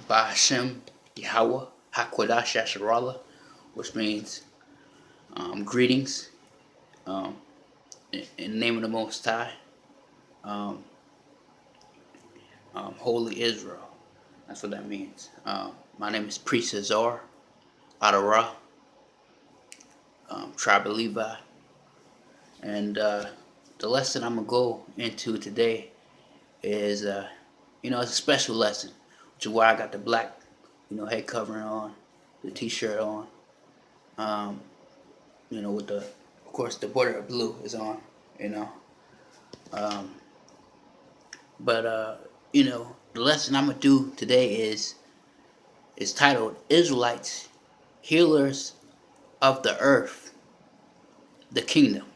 by Hashem Yahweh Hakodash Yasharallah, which means greetings um, in the name of the Most High, um, Holy Israel. That's what that means. My name is Priest Azar Adara, tribe of Levi, and the lesson I'm gonna go into today is, it's a special lesson, which is why I got the black, head covering on, the T-shirt on, with of course, the border of blue is on, um, but the lesson I'm gonna do today is titled Israelites, Healers of the Earth, the Kingdom.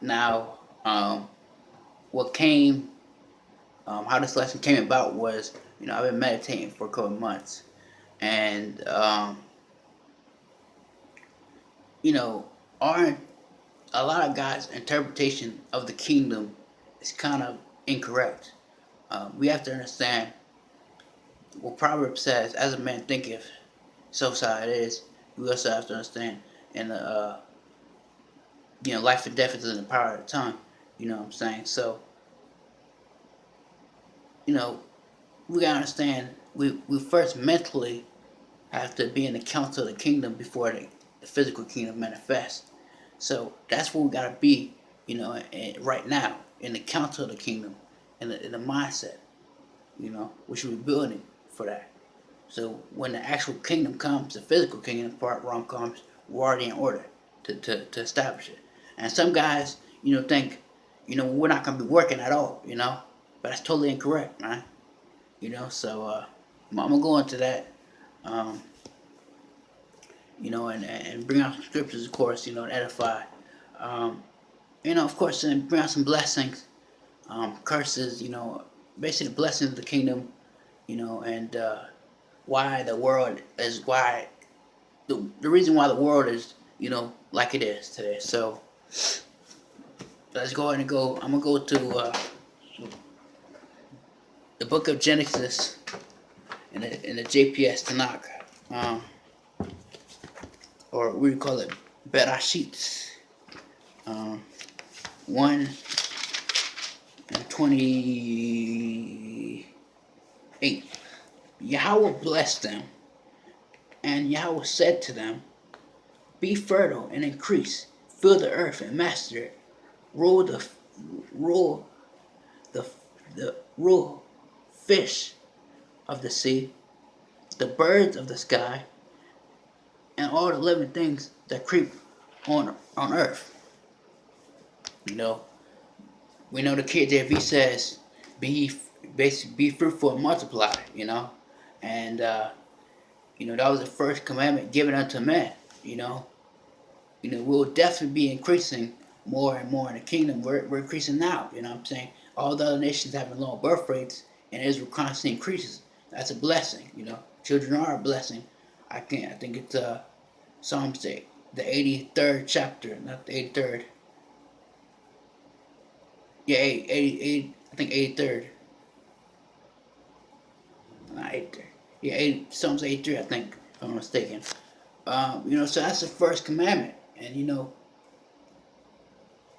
Now, what came, how this lesson came about was, I've been meditating for a couple of months, and our a lot of God's interpretation of the kingdom is kind of incorrect. We have to understand what Proverbs says: "As a man thinketh, so shall it is." We also have to understand, and life and death is in the power of the tongue. You know what I'm saying? So, we gotta understand. We first mentally have to be in the council of the kingdom before the physical kingdom manifests. So that's where we gotta be, right now in the council of the kingdom, in the mindset. We should be building for that. So when the actual kingdom comes, the physical kingdom part realm comes, we're already in order to establish it. And some guys, think, we're not gonna be working at all, but that's totally incorrect, man. So I'm gonna go into that, um, and bring out some scriptures, of course, and edify, of course, and bring out some blessings, curses, basically the blessings of the kingdom, and why the world is why the reason why the world is, like it is today. So let's go ahead and go. I'm gonna go to the book of Genesis in the JPS Tanakh, or we call it Berashit, 1:28. Yahweh blessed them, and Yahweh said to them, "Be fertile and increase, fill the earth and master it, rule the rule rule fish of the sea, the birds of the sky, and all the living things that creep on earth." We know the KJV says, "Be fruitful and multiply." And that was the first commandment given unto men. We'll definitely be increasing more and more in the kingdom. We're increasing now. You know what I'm saying? All the other nations having low birth rates, and Israel constantly increases. That's a blessing. Children are a blessing. I think it's Psalms the 83rd chapter, not the 83rd. Yeah, 80, I think 83rd. Not 83rd. Yeah, Psalms 83, I think, if I'm not mistaken. So that's the first commandment, and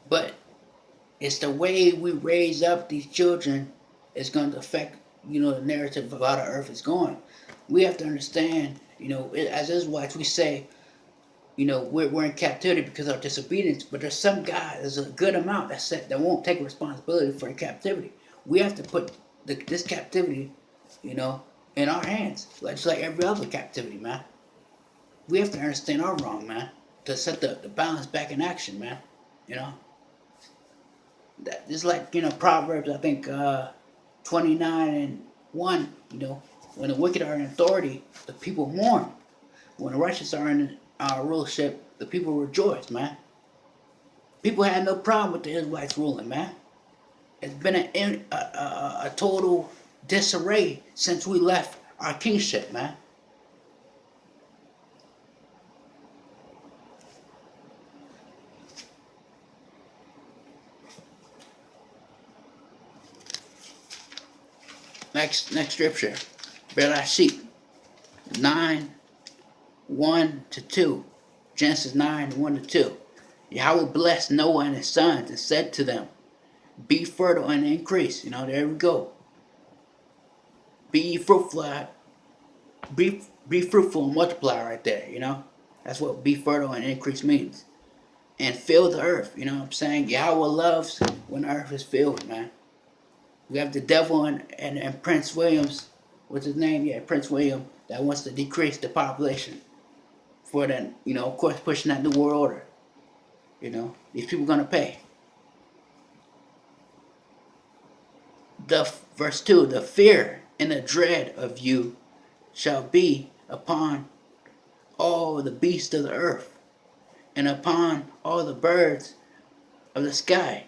but it's the way we raise up these children is going to affect, the narrative of how the earth is going. We have to understand, as Israelites, we say, we're in captivity because of disobedience, but there's some guys, there's a good amount that won't take responsibility for the captivity. We have to put this captivity, in our hands, just like every other captivity, man. We have to understand our wrong, man, to set the balance back in action, man. That just like Proverbs, I think 29:1. When the wicked are in authority, the people mourn. When the righteous are in rulership, the people rejoice, man. People had no problem with the Israelites ruling, man. It's been a total disarray since we left our kingship, man. Next scripture. Bereshit 9:1-2. Genesis 9:1-2. Yahweh blessed Noah and his sons and said to them, be fertile and increase. There we go. Be fruitful. Be fruitful and multiply right there. That's what be fertile and increase means. And fill the earth. You know what I'm saying? Yahweh loves when the earth is filled, man. We have the devil and Prince Williams, what's his name? Yeah, Prince William, that wants to decrease the population for then, of course, pushing that new world order. These people gonna pay. Verse 2, the fear and the dread of you shall be upon all the beasts of the earth, and upon all the birds of the sky,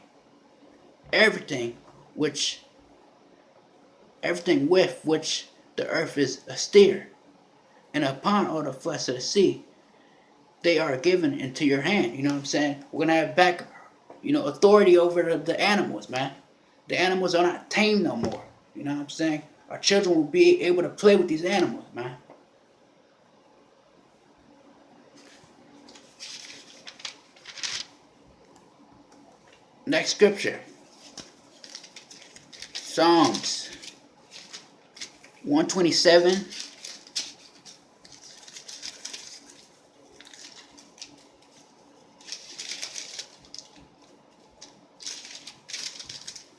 everything with which the earth is astir, and upon all the flesh of the sea, they are given into your hand. You know what I'm saying? We're gonna have back, authority over the animals, man. The animals are not tame no more. You know what I'm saying? Our children will be able to play with these animals, man. Next scripture. Psalms 127.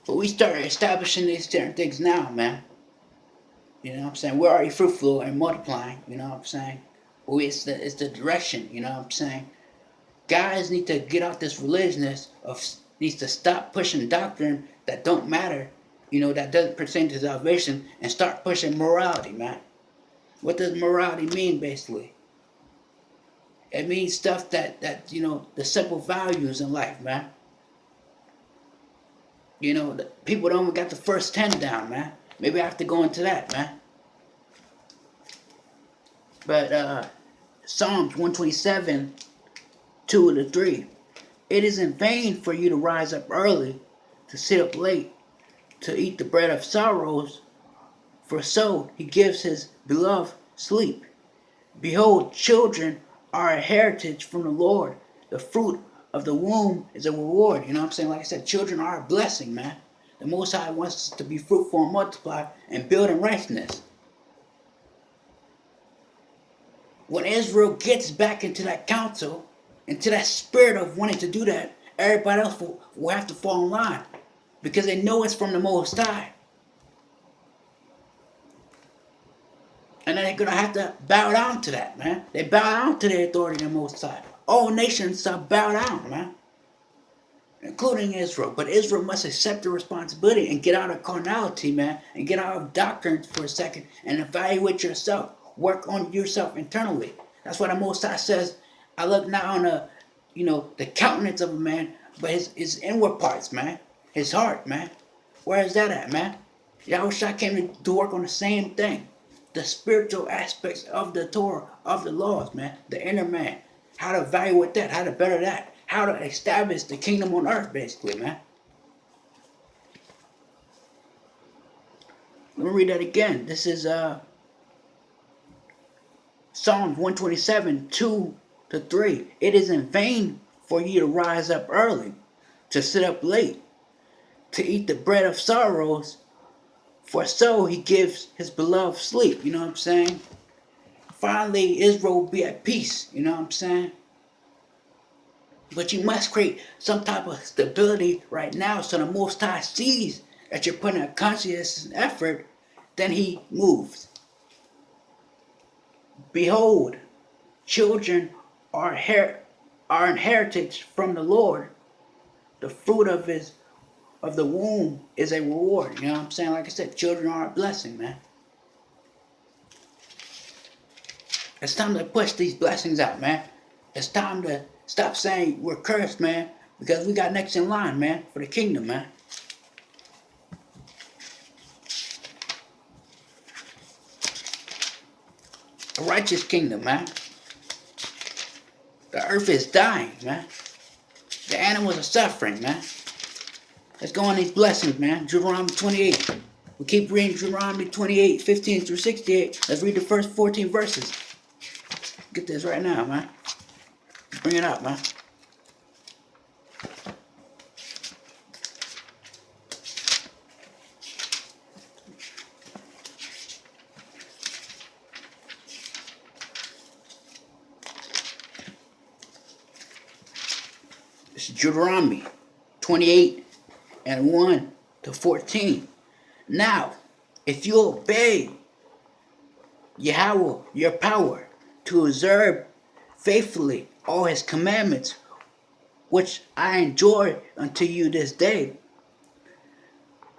But we start establishing these certain things now, man. You know what I'm saying? We're already fruitful and multiplying, you know what I'm saying? But it's the direction, you know what I'm saying? Guys need to get out this religiousness needs to stop pushing doctrine that don't matter, that doesn't pertain to salvation, and start pushing morality, man. What does morality mean, basically? It means stuff that the simple values in life, man. People don't even got the first 10 down, man. Maybe I have to go into that, man. But Psalms 127, 2-3. It is in vain for you to rise up early, to sit up late, to eat the bread of sorrows, for so he gives his beloved sleep. Behold, children are a heritage from the Lord. The fruit of the womb is a reward. You know what I'm saying? Like I said, children are a blessing, man. The Most High wants us to be fruitful and multiply and build in righteousness. When Israel gets back into that council, into that spirit of wanting to do that, everybody else will have to fall in line because they know it's from the Most High. And then they're going to have to bow down to that, man. They bow down to the authority of the Most High. All nations bow down, man. Including Israel. But Israel must accept the responsibility and get out of carnality, man. And get out of doctrines for a second and evaluate yourself. Work on yourself internally. That's why the Most High says, I look not on the countenance of a man, but his inward parts, man. His heart, man. Where is that at, man? Yahushua came to work on the same thing. The spiritual aspects of the Torah, of the laws, man. The inner man. How to evaluate that, how to better that. How to establish the kingdom on earth, basically, man. Let me read that again. This is Psalms 127, 2-3. It is in vain for you to rise up early, to sit up late, to eat the bread of sorrows, for so he gives his beloved sleep. You know what I'm saying? Finally, Israel will be at peace. You know what I'm saying? But you must create some type of stability right now so the Most High sees that you're putting a conscious effort, then he moves. Behold, children are an heritage from the Lord. The fruit of the womb is a reward. You know what I'm saying? Like I said, children are a blessing, man. It's time to push these blessings out, man. It's time to stop saying we're cursed, man, because we got next in line, man, for the kingdom, man. A righteous kingdom, man. The earth is dying, man. The animals are suffering, man. Let's go on these blessings, man. Deuteronomy 28. We keep reading Deuteronomy 28, 15 through 68. Let's read the first 14 verses. Get this right now, man. Bring it up, man. It's Deuteronomy 28 and 1 to 14. Now, if you obey Yahweh, your power, to observe faithfully all his commandments, which I enjoy unto you this day,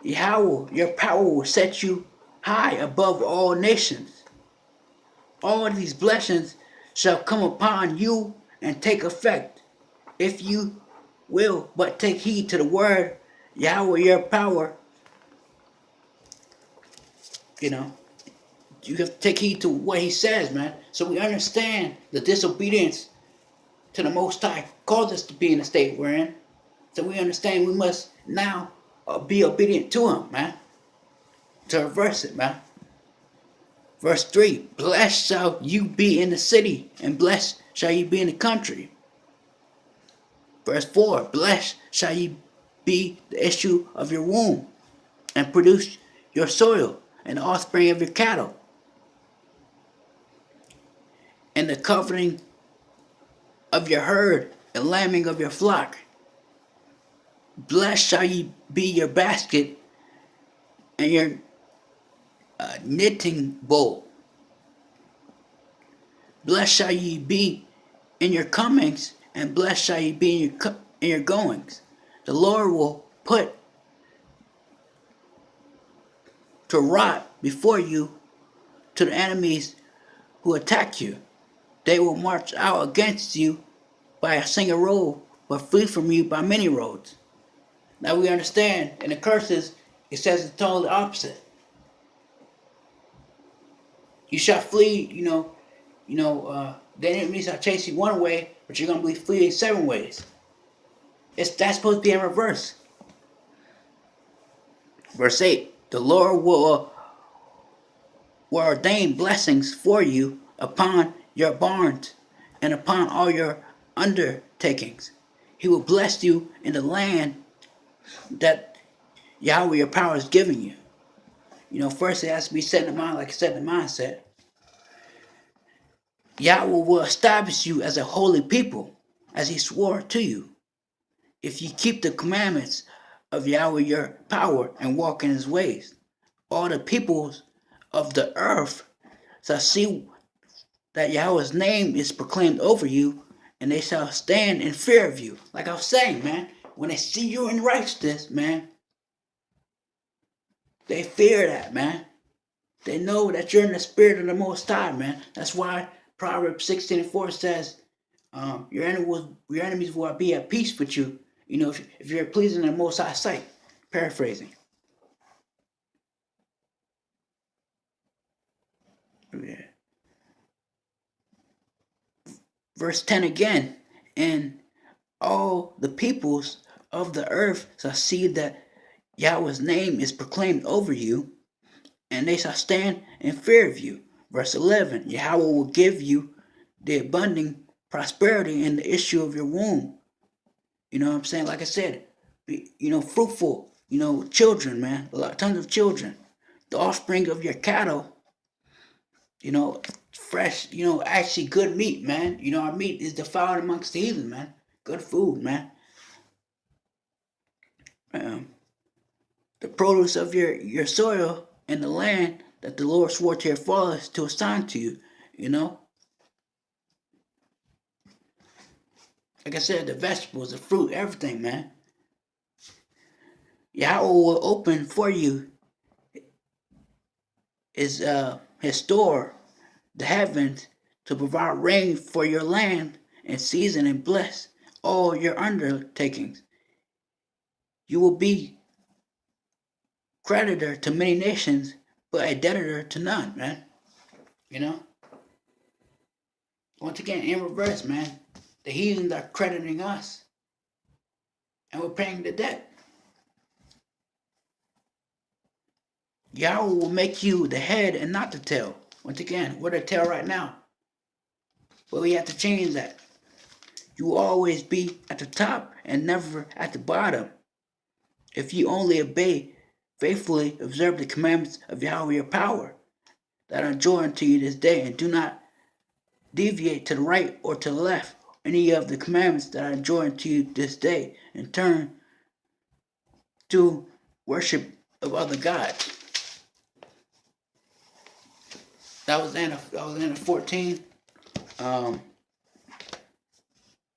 Yahweh, your power will set you high above all nations. All these blessings shall come upon you and take effect, if you will but take heed to the word Yahweh, your power. You know, you have to take heed to what he says, man. So we understand the disobedience to the Most High caused us to be in the state we're in. So we understand we must now be obedient to him, man. To reverse it, man. Verse 3, blessed shall you be in the city, and blessed shall you be in the country. Verse 4, blessed shall you be the issue of your womb, and produce your soil, and the offspring of your cattle, and the covering of your herd, and lambing of your flock. Blessed shall ye be your basket, and your knitting bowl. Blessed shall ye be in your comings, and blessed shall ye be in your goings. The Lord will put to rot before you to the enemies who attack you. They will march out against you by a single road, but flee from you by many roads. Now we understand in the curses, it says the totally opposite. You shall flee, the enemies shall chase you one way, but you're going to be fleeing 7 ways. That's supposed to be in reverse. Verse 8, the Lord will ordain blessings for you upon your barns and upon all your undertakings. He will bless you in the land that Yahweh your power is giving you. First it has to be set in the mind, like I said, the mindset. Yahweh will establish you as a holy people, as he swore to you, if you keep the commandments of Yahweh your power and walk in his ways. All the peoples of the earth shall see that Yahweh's name is proclaimed over you, and they shall stand in fear of you. Like I was saying, man, when they see you in righteousness, man, they fear that, man. They know that you're in the spirit of the Most High, man. That's why Proverbs 16:4 says, your enemies will be at peace with you, if you're pleasing in the Most High sight. Paraphrasing. Yeah. Verse 10 again, and all the peoples of the earth shall see that Yahweh's name is proclaimed over you, and they shall stand in fear of you. Verse 11, Yahweh will give you the abundant prosperity in the issue of your womb. You know what I'm saying? Like I said, fruitful, children, man. Tons of children. The offspring of your cattle, fresh, actually good meat, man. Our meat is defiled amongst the heathen, man. Good food, man. The produce of your soil and the land that the Lord swore to your fathers to assign to you, Like I said, the vegetables, the fruit, everything, man. Yahweh will open for you his store, the heavens, to provide rain for your land and season and bless all your undertakings. You will be creditor to many nations, but a debtor to none, man. Once again, in reverse, man. The heathens are crediting us, and we're paying the debt. Yahweh will make you the head and not the tail. Once again, we're the tail right now. But we have to change that. You will always be at the top and never at the bottom. If you only obey, faithfully observe the commandments of Yahweh your power that I enjoin unto you this day, and do not deviate to the right or to the left, any of the commandments that I enjoin unto you this day, and turn to worship of other gods. That was in 14.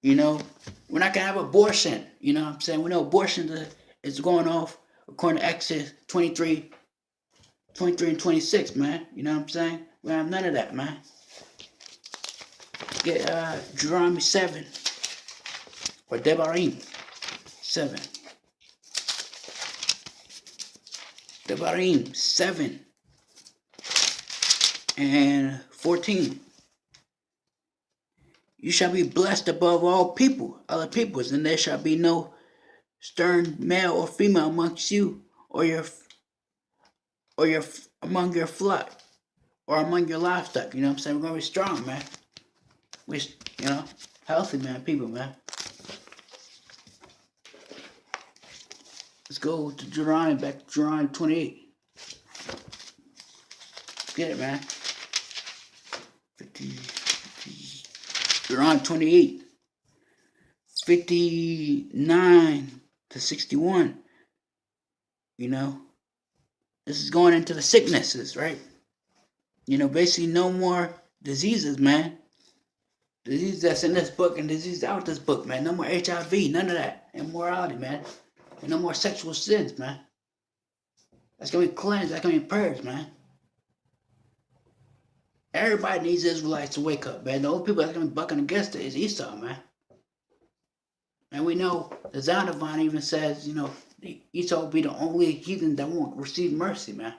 You know, we're not gonna have abortion. You know what I'm saying? We know abortion is going off according to Exodus 23 and 26, man. You know what I'm saying? We don't have none of that, man. Get Deuteronomy 7 or Devarim 7. Devarim 7 and 14. You shall be blessed above all people, other peoples, and there shall be no stern male or female amongst you, or among your flock, or among your livestock. You know what I'm saying? We're gonna be strong, man. We, healthy, man, people, man. Let's go to Deuteronomy, back to Deuteronomy 28. Get it, man. 50. Deuteronomy 28, 59 to 61. You know, this is going into the sicknesses, right? You know, basically no more diseases, man. Disease that's in this book and disease out this book, man. No more HIV, none of that. Immorality, man. And no more sexual sins, man. That's gonna be cleansed. That's gonna be purged, man. Everybody needs Israelites to wake up, man. The only people that's gonna be bucking against it is Esau, man. And we know the Zondervan even says, Esau will be the only heathen that won't receive mercy, man.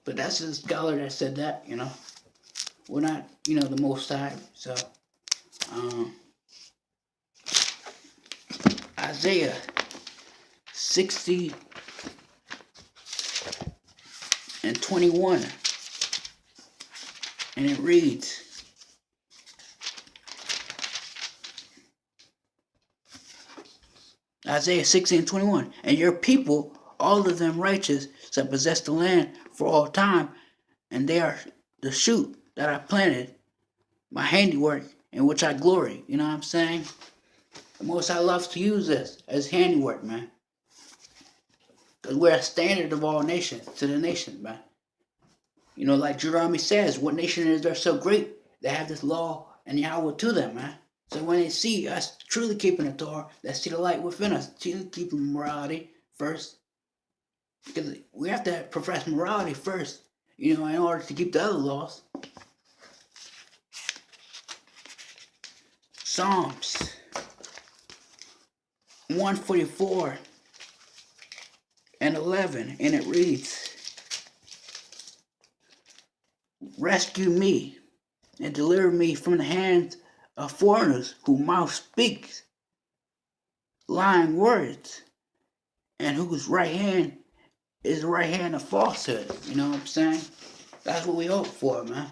But that's the scholar that said that, We're not, the Most High. So, Isaiah 60 and 21. And it reads, Isaiah 60 and 21. And your people, all of them righteous, shall possess the land for all time, and they are the shoot that I planted, my handiwork, in which I glory. You know what I'm saying? The Most High loves to use this as handiwork, man. Because we're a standard of all nations, to the nations, man. Like Deuteronomy says, what nation is there so great that have this law and Yahweh to them, man? So when they see us truly keeping the Torah, they see the light within us, keeping morality first. Because we have to profess morality first, in order to keep the other laws. Psalms 144 and 11, and it reads, rescue me and deliver me from the hands of foreigners whose mouth speaks lying words, and whose right hand is the right hand of falsehood. You know what I'm saying? That's what we hope for, man.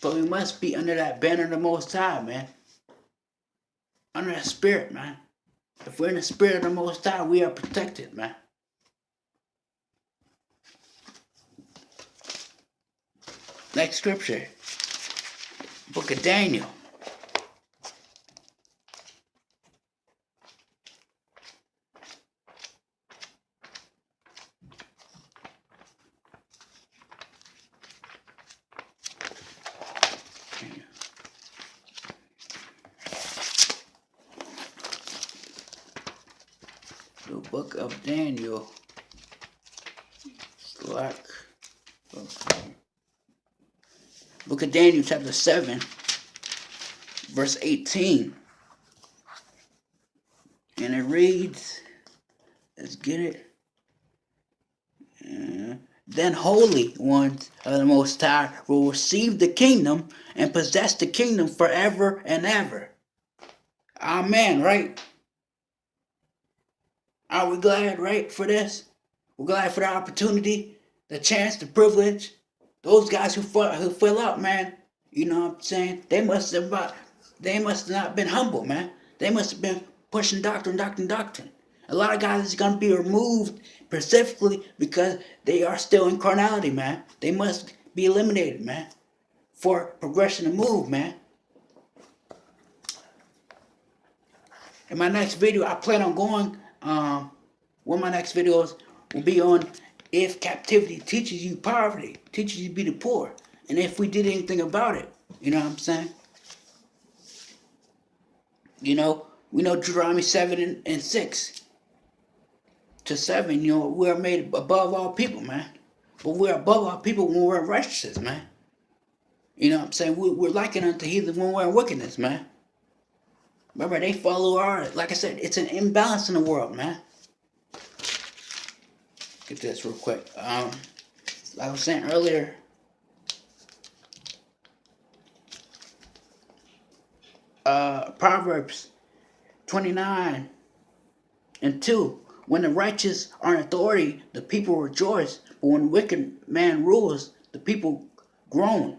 But we must be under that banner of the Most High, man. Under that spirit, man. If we're in the spirit of the Most High, we are protected, man. Next scripture. Book of Daniel. The book of Daniel. Book of Daniel, chapter 7, verse 18. And it reads, let's get it. Then holy ones of the Most High will receive the kingdom and possess the kingdom forever and ever. Amen, right? Are we glad, right, for this? We're glad for the opportunity, the chance, the privilege. Those guys who fell out, man, you know what I'm saying? They must have not been humble, man. They must have been pushing doctrine, doctrine, doctrine. A lot of guys are gonna be removed specifically because they are still in carnality, man. They must be eliminated, man, for progression to move, man. In my next video, I plan on going. One of my next videos will be on if captivity teaches you poverty, teaches you to be the poor, and if we did anything about it. You know what I'm saying? You know, we know Deuteronomy 7:6-7. You know, we're made above all people, man. But we're above all people when we're in righteousness, man. You know what I'm saying? We're likened unto heathen when we're in wickedness, man. Remember, they follow like I said, it's an imbalance in the world, man. Get this real quick. Like I was saying earlier, Proverbs 29:2. When the righteous are in authority, the people rejoice. But when wicked man rules, the people groan. You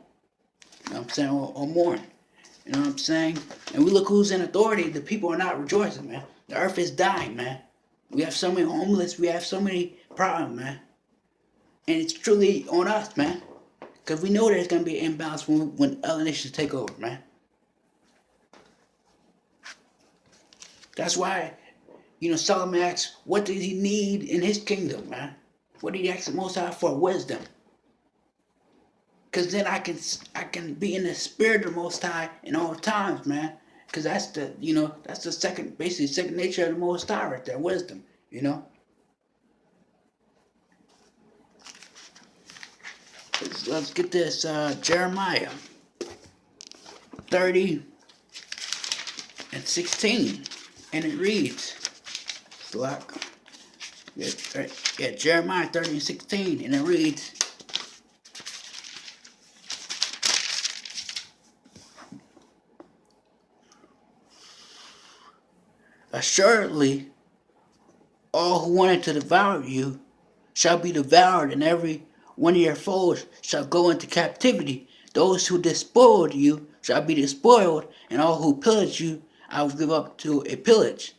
know what I'm saying? Or mourn. You know what I'm saying? And we look who's in authority, the people are not rejoicing, man. The earth is dying, man. We have so many homeless, we have so many problems, man. And it's truly on us, man. Because we know there's going to be an imbalance when other nations take over, man. That's why, you know, Solomon asks, what did he need in his kingdom, man? What did he ask the Most High for? Wisdom. Because then I can be in the spirit of the Most High in all times, man. Because that's that's the second nature of the Most High right there, wisdom, you know. Let's get this, Jeremiah 30:16, and it reads, Jeremiah 30:16, and it reads, assuredly, all who wanted to devour you shall be devoured, and every one of your foes shall go into captivity. Those who despoiled you shall be despoiled, and all who pillaged you I will give up to a pillage.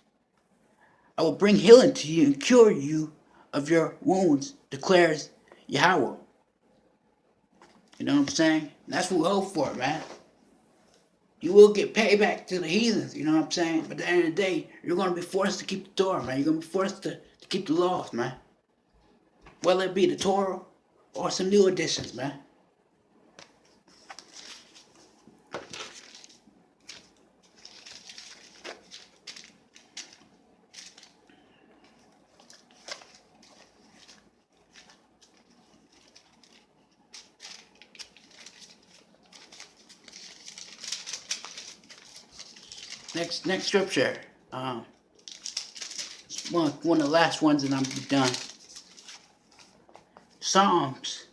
I will bring healing to you and cure you of your wounds, declares Yahweh. You know what I'm saying? That's what we hope for, man. You will get payback to the heathens, you know what I'm saying? But at the end of the day, you're going to be forced to keep the Torah, man. You're going to be forced to keep the laws, man. Whether it be the Torah or some new additions, man. Next scripture. One of the last ones, and I'm done. Psalms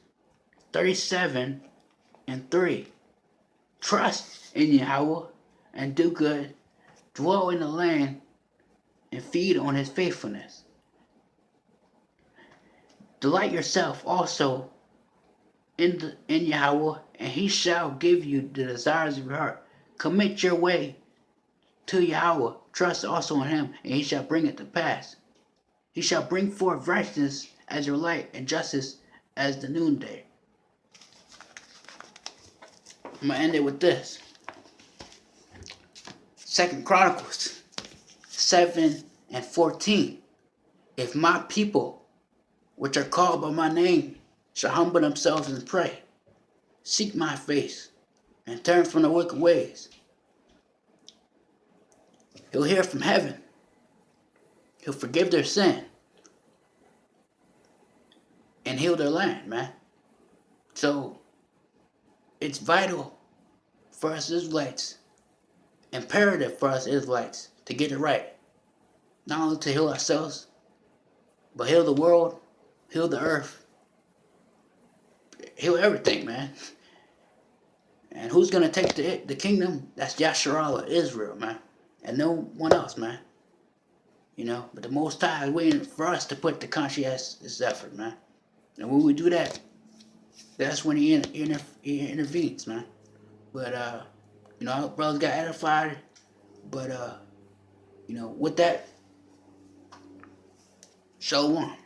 37:3. Trust in Yahweh and do good. Dwell in the land and feed on his faithfulness. Delight yourself also in Yahweh, and he shall give you the desires of your heart. Commit your way to Yahweh. Trust also in him, and he shall bring it to pass. He shall bring forth righteousness as your light and justice as the noonday. I'm going to end it with this. 2 Chronicles 7:14. If my people, which are called by my name, shall humble themselves and pray, seek my face, and turn from their wicked ways, he'll hear from heaven. He'll forgive their sin and heal their land, man. So it's vital for us Israelites, imperative for us Israelites to get it right. Not only to heal ourselves, but heal the world, heal the earth, heal everything, man. And who's going to take the kingdom? That's Yasharallah, Israel, man. And no one else, man. you know. But the Most High is waiting for us to put the conscientious effort, man. And when we do that, that's when he intervenes, man. But you know, our brothers got edified. But you know, with that, shalom.